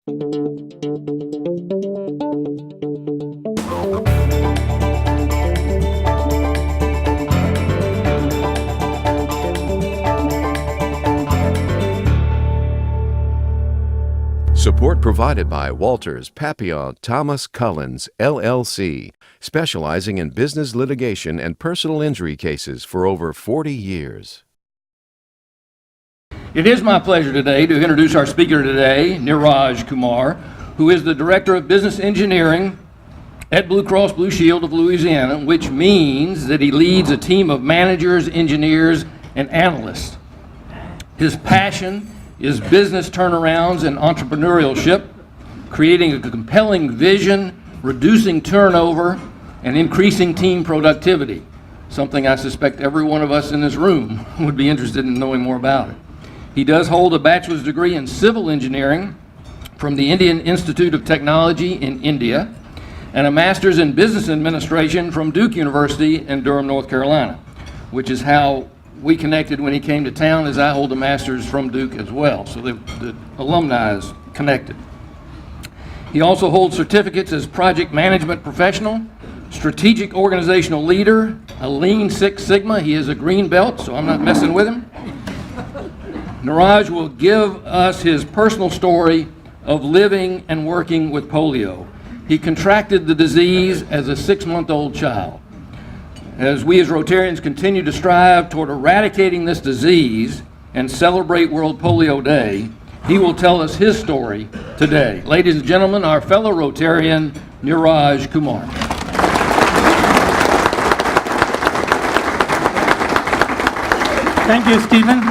Support provided by Walters, Papillon, Thomas Cullens, LLC, specializing in business litigation and personal injury cases for over 40 years. It is my pleasure today to introduce our speaker today, Niraj Kumar, who is the Director of Business Engineering at Blue Cross Blue Shield of Louisiana, which means that he leads a team of managers, engineers, and analysts. His passion is business turnarounds and entrepreneurship, creating a compelling vision, reducing turnover, and increasing team productivity, something I suspect every one of us in this room would be interested in knowing more about it. He does hold a bachelor's degree in civil engineering from the Indian Institute of Technology in India, and a master's in business administration from Duke University in Durham, North Carolina, which is how we connected when he came to town, as I hold a master's from Duke as well. So the alumni is connected. He also holds certificates as project management professional, strategic organizational leader, a Lean Six Sigma. He is a green belt, so I'm not messing with him. Niraj will give us his personal story of living and working with polio. He contracted the disease as a 6-month-old child. As we as Rotarians continue to strive toward eradicating this disease and celebrate World Polio Day, he will tell us his story today. Ladies and gentlemen, our fellow Rotarian, Niraj Kumar. Thank you, Stephen.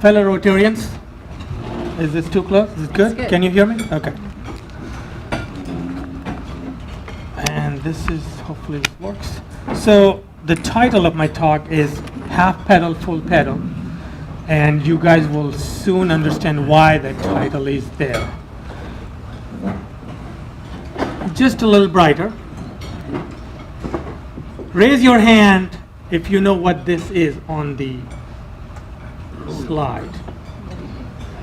Fellow Rotarians, is this too close? Is it good? Good. Can you hear me? Okay. And this is, hopefully it works. So the title of my talk is Half Pedal, Full Pedal. And you guys will soon understand why the title is there. Just a little brighter. Raise your hand if you know what this is on the slide.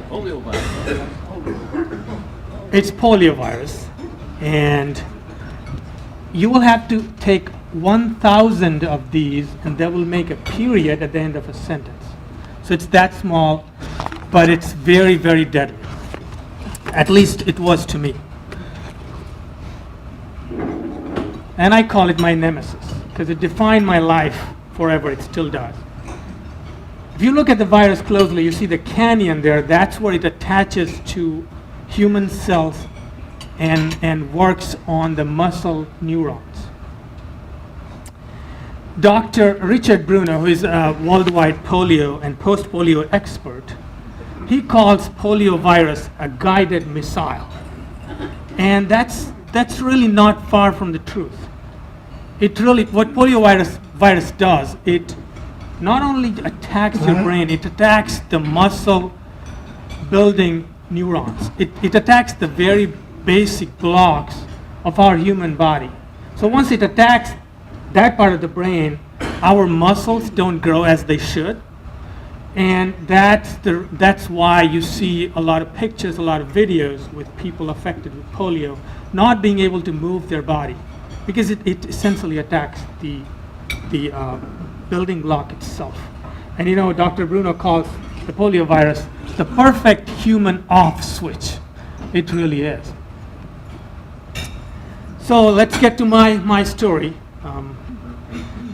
Polio virus. It's polio virus, and you will have to take 1,000 of these, and that will make a period at the end of a sentence. So it's that small, but it's very, very deadly. At least it was to me. And I call it my nemesis, because it defined my life forever. It still does. If you look at the virus closely, you see the canyon there. That's where it attaches to human cells and works on the muscle neurons. Dr. Richard Bruno, who is a worldwide polio and post-polio expert, he calls polio virus a guided missile. And that's really not far from the truth. It really, what polio virus does, it not only attacks your brain, it attacks the muscle building neurons. It attacks the very basic blocks of our human body. So once it attacks that part of the brain, our muscles don't grow as they should. And that's why you see a lot of pictures, a lot of videos with people affected with polio not being able to move their body, because it essentially attacks the building block itself. And you know, Dr. Bruno calls the polio virus the perfect human off switch. It really is. So let's get to my story.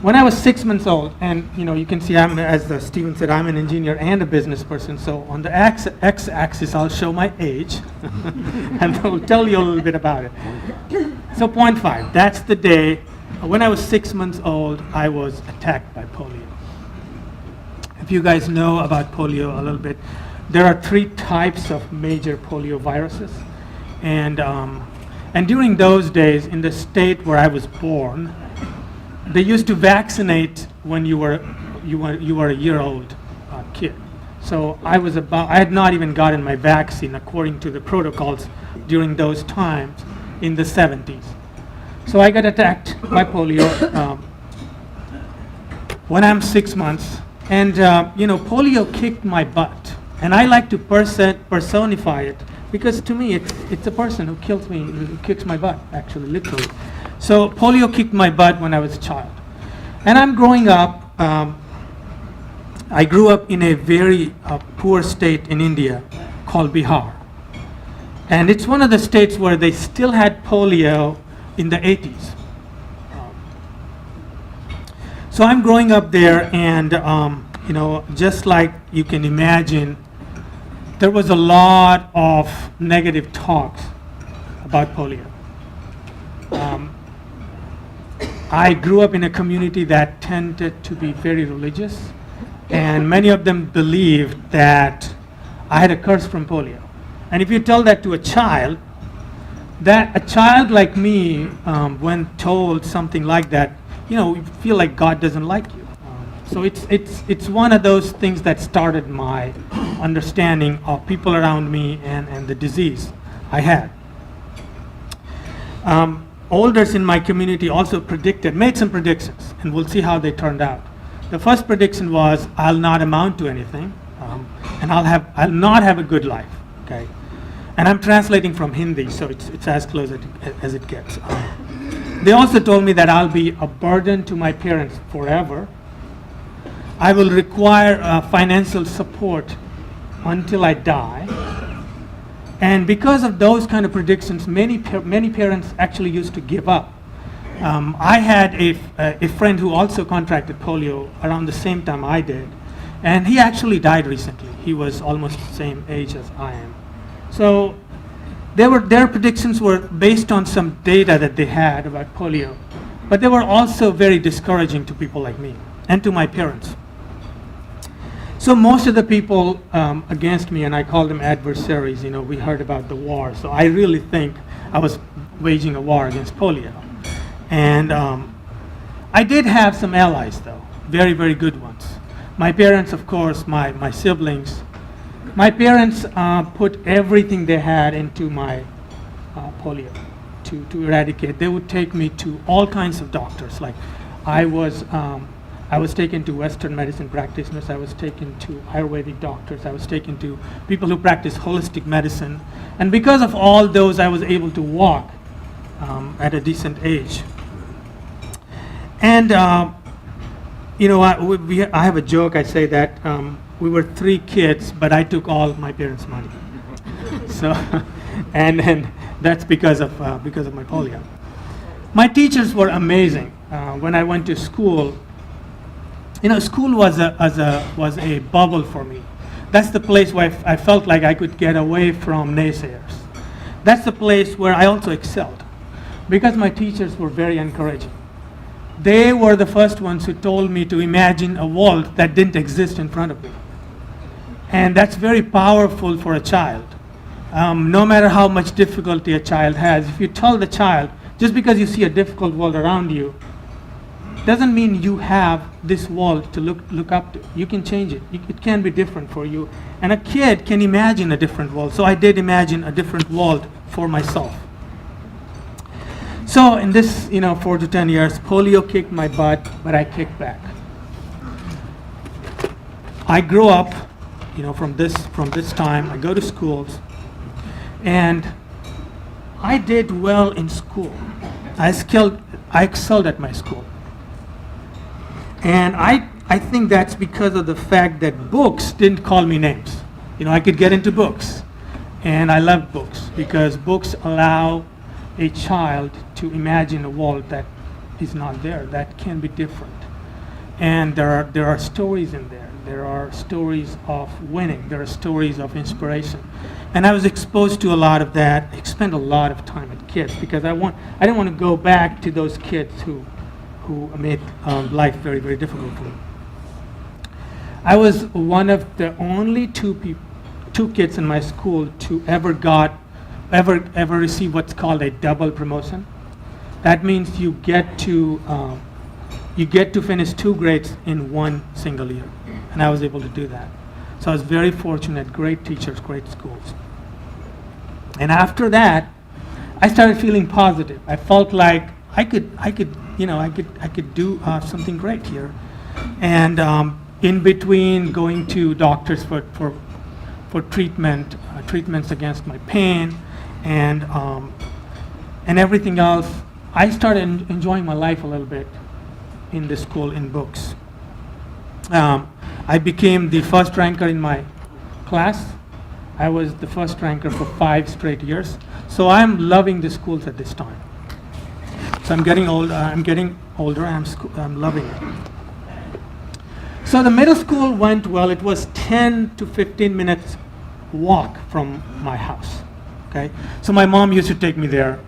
When I was 6 months old, and you know, you can see, as Stephen said, I'm an engineer and a business person. So on the x-axis, I'll show my age, and I'll tell you a little bit about it. So point 5, that's the day when I was 6 months old, I was attacked by polio. If you guys know about polio a little bit, there are 3 types of major polio viruses, and during those days, in the state where I was born, they used to vaccinate when you were a year-old kid. So I had not even gotten my vaccine according to the protocols during those times in the 70s. So I got attacked by polio when I'm 6 months, and you know, polio kicked my butt. And I like to personify it because to me it's a person who kills me, who kicks my butt, actually, literally. So polio kicked my butt when I was a child. And I'm growing up, I grew up in a very poor state in India called Bihar. And it's one of the states where they still had polio in the 80s. So I'm growing up there, and just like you can imagine, there was a lot of negative talks about polio. I grew up in a community that tended to be very religious, and many of them believed that I had a curse from polio. And if you tell that to a child like me, when told something like that, you feel like God doesn't like you. So it's one of those things that started my understanding of people around me and the disease I had. Elders in my community also made some predictions, and we'll see how they turned out. The first prediction was, I'll not amount to anything, and I'll not have a good life. Okay, and I'm translating from Hindi, so it's as close as it gets. They also told me that I'll be a burden to my parents forever. I will require financial support until I die. And because of those kind of predictions, many parents actually used to give up. I had a friend who also contracted polio around the same time I did, and he actually died recently. He was almost the same age as I am. So their predictions were based on some data that they had about polio, but they were also very discouraging to people like me and to my parents. So most of the people against me, and I call them adversaries, we heard about the war. So I really think I was waging a war against polio. And I did have some allies, though, very, very good ones. My parents, of course, my siblings. My parents put everything they had into my polio to eradicate. They would take me to all kinds of doctors. Like I was taken to Western medicine practitioners. I was taken to Ayurvedic doctors. I was taken to people who practice holistic medicine. And because of all those, I was able to walk at a decent age. And I have a joke. I say that we were 3 kids, but I took all my parents' money. So, and that's because of my polio. My teachers were amazing. When I went to school, school was a bubble for me. That's the place where I felt like I could get away from naysayers. That's the place where I also excelled, because my teachers were very encouraging. They were the first ones who told me to imagine a world that didn't exist in front of me. And that's very powerful for a child. No matter how much difficulty a child has, if you tell the child, just because you see a difficult world around you, doesn't mean you have this world to look up to. You can change it. It can be different for you. And a kid can imagine a different world. So I did imagine a different world for myself. So in this, 4 to 10 years, polio kicked my butt, but I kicked back. I grew up, from this time. I go to schools, and I did well in school. I excelled at my school. And I think that's because of the fact that books didn't call me names. I could get into books. And I love books because books allow a child to imagine a world that is not there, that can be different. And there are stories in there. There are stories of winning. There are stories of inspiration. And I was exposed to a lot of that. I spent a lot of time with kids because I didn't want to go back to those kids who made life very, very difficult for me. I was one of the only two kids in my school to ever receive what's called a double promotion. That means you get to finish 2 grades in one single year, and I was able to do that. So I was very fortunate. Great teachers, great schools. And after that, I started feeling positive. I felt like I could do something great here. And in between going to doctors for for treatments against my pain, and everything else. I started enjoying my life a little bit in the school in books. I became the first ranker in my class. I was the first ranker for 5 straight years. So I'm loving the schools at this time. So I'm getting older. I'm loving it. So the middle school went well. It was 10 to 15 minutes walk from my house. Okay. So my mom used to take me there,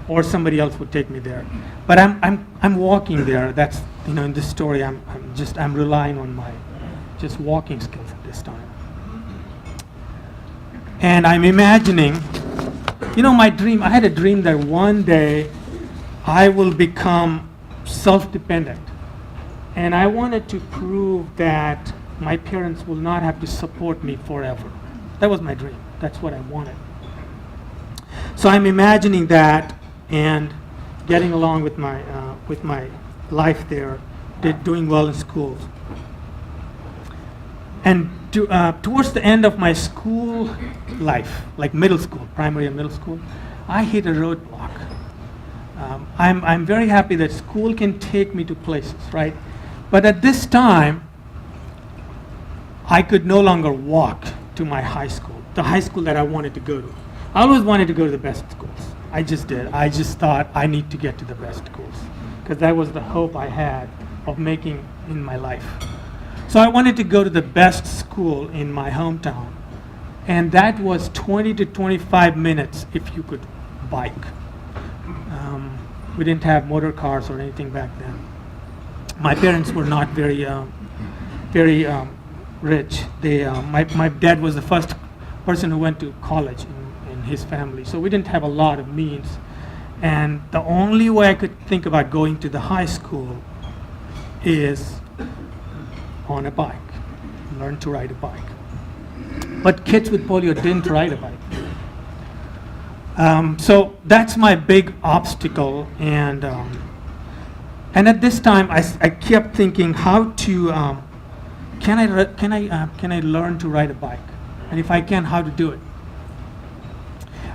or somebody else would take me there. But I'm walking there. That's, in this story, I'm relying on my just walking skills at this time. And I'm imagining, my dream. I had a dream that one day I will become self-dependent. And I wanted to prove that my parents will not have to support me forever. That was my dream. That's what I wanted. So I'm imagining that and getting along with my life there, doing well in schools. And towards the end of my school life, like middle school, primary and middle school, I hit a roadblock. I'm very happy that school can take me to places, right? But at this time, I could no longer walk to my high school, the high school that I wanted to go to. I always wanted to go to the best schools. I just did. I just thought I need to get to the best schools because that was the hope I had of making in my life. So I wanted to go to the best school in my hometown, and that was 20 to 25 minutes if you could bike. We didn't have motor cars or anything back then. My parents were not very rich. My dad was the first person who went to college in his family, so we didn't have a lot of means. And the only way I could think about going to the high school is on a bike, learn to ride a bike. But kids with polio didn't ride a bike. So that's my big obstacle, and at this time I kept thinking how to can I learn to ride a bike, and if I can, how to do it.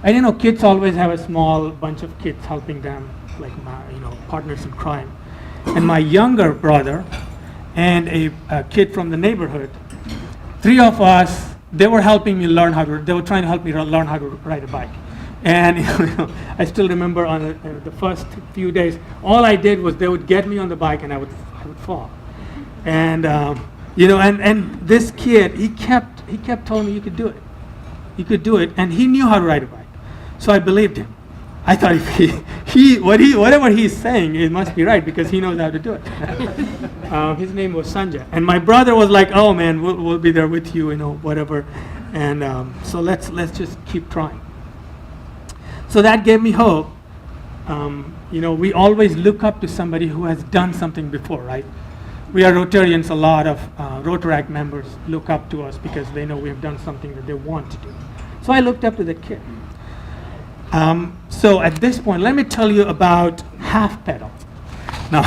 And kids always have a small bunch of kids helping them, like partners in crime. And my younger brother and a kid from the neighborhood, 3 of us, they were helping me learn they were trying to help me learn how to ride a bike. And I still remember on the first few days, all I did was they would get me on the bike and I would fall. And and this kid, he kept telling me you could do it, and he knew how to ride a bike. So I believed him. I thought if whatever he's saying, it must be right because he knows how to do it. His name was Sanjay, and my brother was like, "Oh man, we'll be there with you, whatever." And so let's just keep trying. So that gave me hope. We always look up to somebody who has done something before, right? We are Rotarians. A lot of Rotaract members look up to us because they know we have done something that they want to do. So I looked up to the kid. So at this point, let me tell you about half pedal. Now,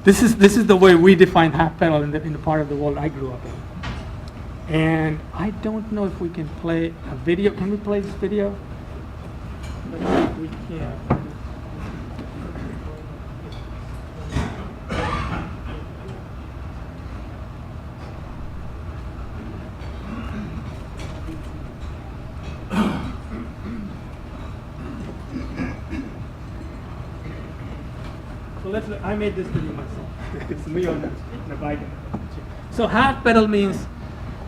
this is the way we define half pedal in the part of the world I grew up in. And I don't know if we can play a video. Can we play this video? We can. So I made this video myself. It's me on the bike. So half pedal means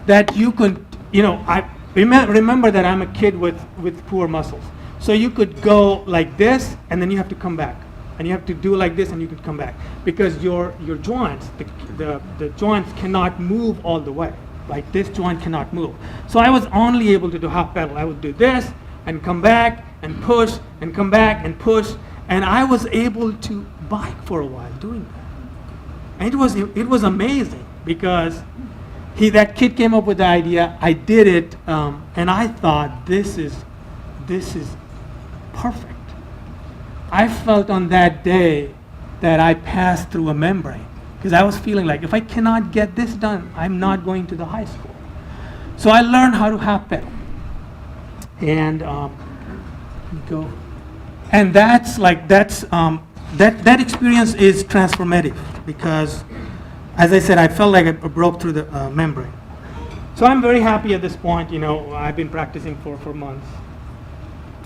that you could, I remember that I'm a kid with poor muscles. So you could go like this, and then you have to come back, and you have to do like this, and you could come back because your joints, the joints cannot move all the way. Like this joint cannot move. So I was only able to do half pedal. I would do this and come back and push and come back and push, and I was able to bike for a while doing that. And it was amazing because that kid came up with the idea. I did it, and I thought this is perfect. I felt on that day that I passed through a membrane because I was feeling like if I cannot get this done, I'm not going to the high school. So I learned how to half pedal. And go. And that experience is transformative because, as I said, I felt like I broke through the membrane. So I'm very happy at this point. I've been practicing for months.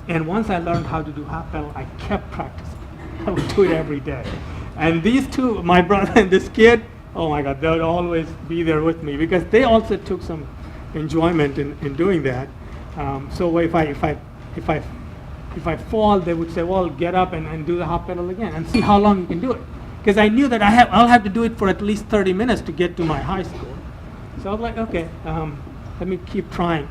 And once I learned how to do half pedal, I kept practicing. I would do it every day. And these two, my brother and this kid, oh my God, they would always be there with me because they also took some enjoyment in doing that. So if I fall, they would say, well, get up and do the half pedal again and see how long you can do it. Because I knew that I'll have to do it for at least 30 minutes to get to my high school. So I was like, okay, let me keep trying.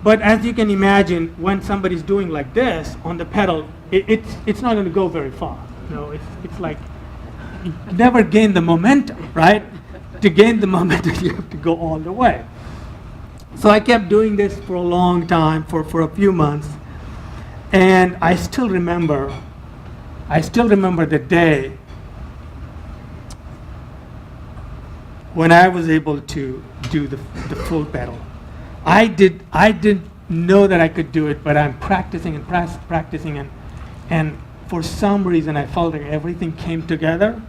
But as you can imagine, when somebody's doing like this on the pedal, it's not going to go very far. It's like you never gain the momentum, right? To gain the momentum, you have to go all the way. So I kept doing this for a long time, for a few months. And I still remember the day when I was able to do the full pedal. I didn't know that I could do it, but I'm practicing and practicing, and for some reason I felt like everything came together,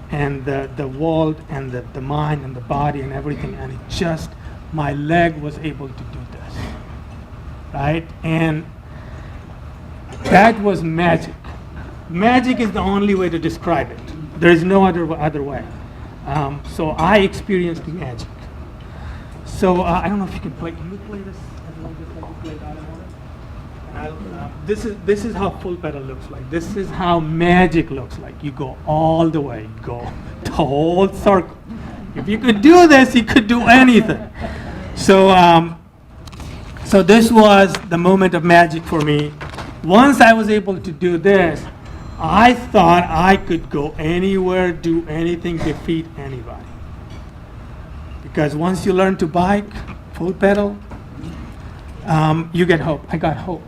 and the world and the mind and the body and everything, and my leg was able to do this, right? And that was magic. Magic is the only way to describe it. There is no other way. So I experienced magic. So I don't know if you can play. Can you play this? This is how full pedal looks like. This is how magic looks like. You go all the way. You go the whole circle. If you could do this, you could do anything. So this was the moment of magic for me. Once I was able to do this, I thought I could go anywhere, do anything, defeat anybody. Because once you learn to bike, full pedal, you get hope. I got hope.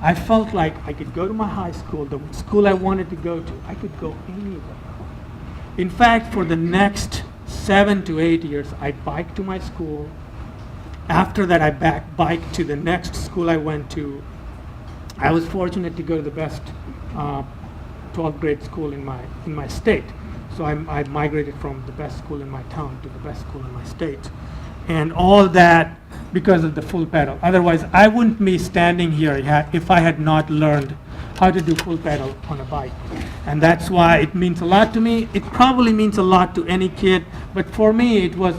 I felt like I could go to my high school, the school I wanted to go to. I could go anywhere. In fact, for the next 7 to 8 years, I'd bike to my school. After that, I biked to the next school I went to. I was fortunate to go to the best 12th grade school in my state. So I migrated from the best school in my town to the best school in my state. And all that because of the full pedal. Otherwise, I wouldn't be standing here if I had not learned how to do full pedal on a bike. And that's why it means a lot to me. It probably means a lot to any kid, but for me, it was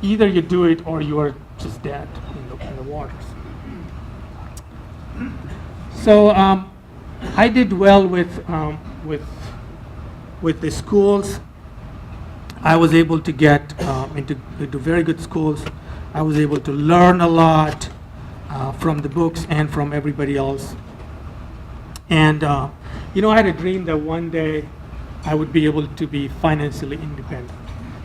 either you do it or you are just dead in the waters. So I did well with the schools. I was able to get into very good schools. I was able to learn a lot from the books and from everybody else. And I had a dream that one day I would be able to be financially independent.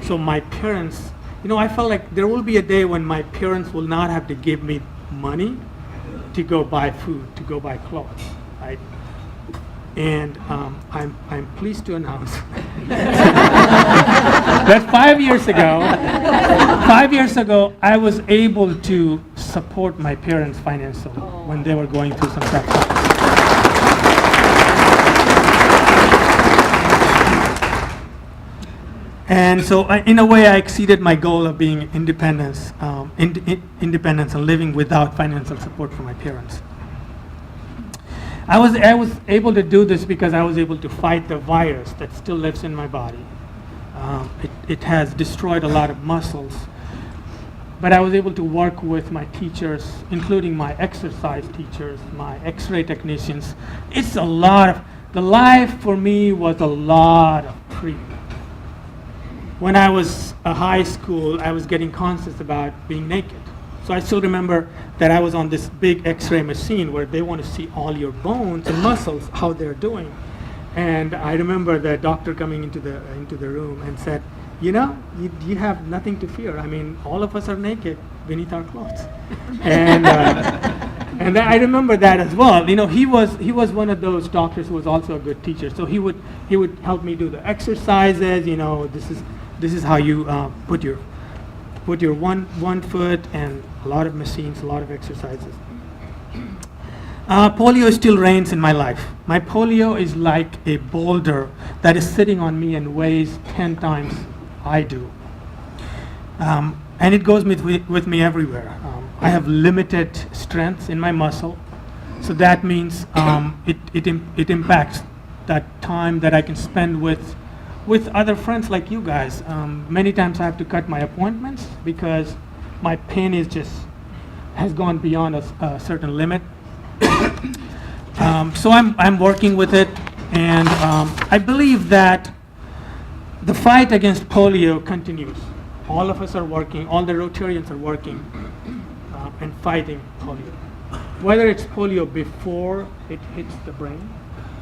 So my parents, I felt like there will be a day when my parents will not have to give me money to go buy food, to go buy clothes, right? And I'm pleased to announce that 5 years ago, I was able to support my parents financially when they were going through some tough times. And so, in a way, I exceeded my goal of being independence and living without financial support from my parents. I was able to do this because I was able to fight the virus that still lives in my body. It has destroyed a lot of muscles. But I was able to work with my teachers, including my exercise teachers, my x-ray technicians. It's a lot of, the life for me was a lot of treatment. When I was a high school, I was getting conscious about being naked. So I still remember that I was on this big x-ray machine where they want to see all your bones and muscles, how they're doing. And I remember the doctor coming into the room and said, you have nothing to fear. I mean, all of us are naked beneath our clothes. And I remember that as well. He was one of those doctors who was also a good teacher. So he would help me do the exercises. This is how you put your put your one foot and a lot of machines, a lot of exercises. Polio still reigns in my life. My polio is like a boulder that is sitting on me and weighs 10 times I do. And it goes with me everywhere. I have limited strength in my muscle, so that means it impacts that time that I can spend with other friends like you guys. Many times I have to cut my appointments because my pain has gone beyond a certain limit. So I'm working with it, and I believe that the fight against polio continues. All of us are working, all the Rotarians are working and fighting polio. Whether it's polio before it hits the brain,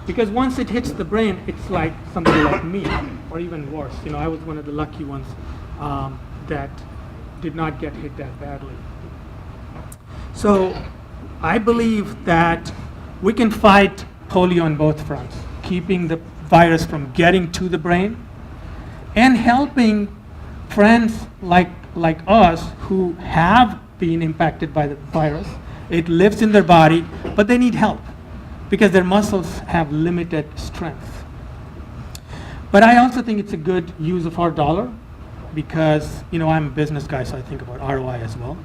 because once it hits the brain, it's like somebody like me, or even worse. I was one of the lucky ones that did not get hit that badly. So I believe that we can fight polio on both fronts, keeping the virus from getting to the brain and helping friends like us who have been impacted by the virus. It lives in their body, but they need help because their muscles have limited strength. But I also think it's a good use of our dollar because, I'm a business guy, so I think about ROI as well.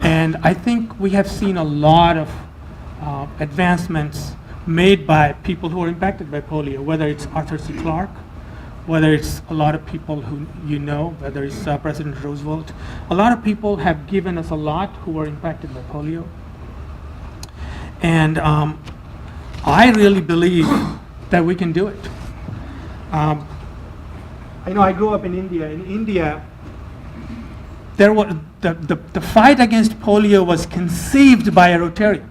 And I think we have seen a lot of advancements made by people who are impacted by polio, whether it's Arthur C. Clarke, whether it's a lot of people who whether it's President Roosevelt. A lot of people have given us a lot who were impacted by polio. And I really believe that we can do it. I grew up in India. In India, there was the fight against polio was conceived by a Rotarian,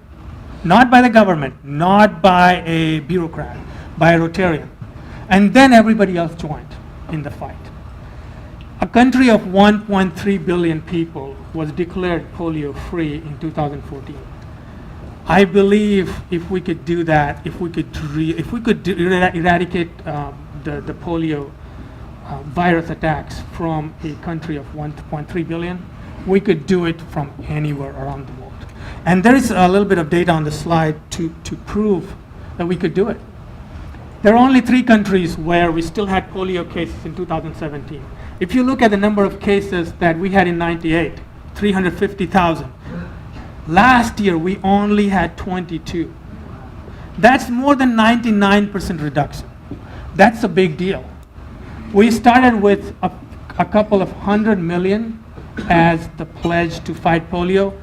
not by the government, not by a bureaucrat, by a Rotarian. And then everybody else joined in the fight. A country of 1.3 billion people was declared polio free in 2014. I believe if we could do that, if we could eradicate the polio virus attacks from a country of 1.3 billion, we could do it from anywhere around the world. And there is a little bit of data on the slide to prove that we could do it. There are only 3 countries where we still had polio cases in 2017. If you look at the number of cases that we had in 98, 350,000. Last year, we only had 22. That's more than 99% reduction. That's a big deal. We started with a couple of 100 million as the pledge to fight polio.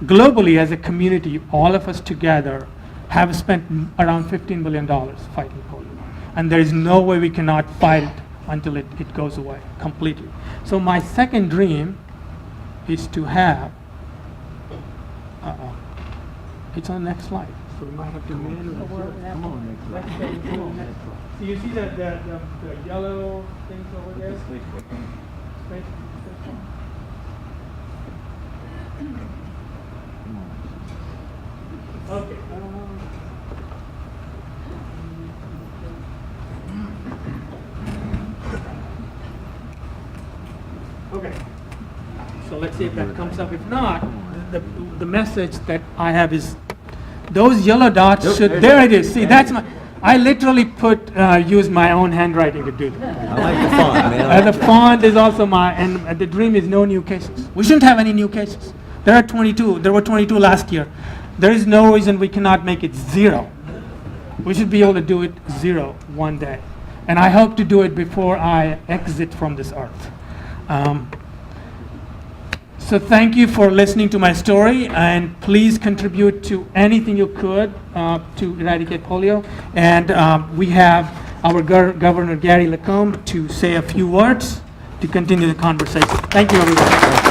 Globally, as a community, all of us together have spent around $15 billion fighting polio. And there is no way we cannot fight it until it goes away completely. So my second dream is to have, it's on the next slide. So we might have to manually. Come on, next slide. So you see the yellow things over there? Space. Okay. Okay. So let's see if that comes up. If not, the message that I have is those yellow dots should. There it is. See, that's my. I literally used my own handwriting to do that. I like the font, man. The font is also and the dream is no new cases. We shouldn't have any new cases. There are 22. There were 22 last year. There is no reason we cannot make it 0. We should be able to do it 0 one day. And I hope to do it before I exit from this earth. So thank you for listening to my story, and please contribute to anything you could to eradicate polio. And we have our Governor Gary Lacombe to say a few words to continue the conversation. Thank you, everybody.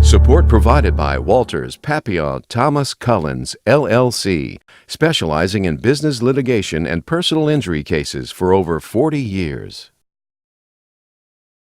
Support provided by Walters, Papillon, Thomas Cullens, LLC, specializing in business litigation and personal injury cases for over 40 years.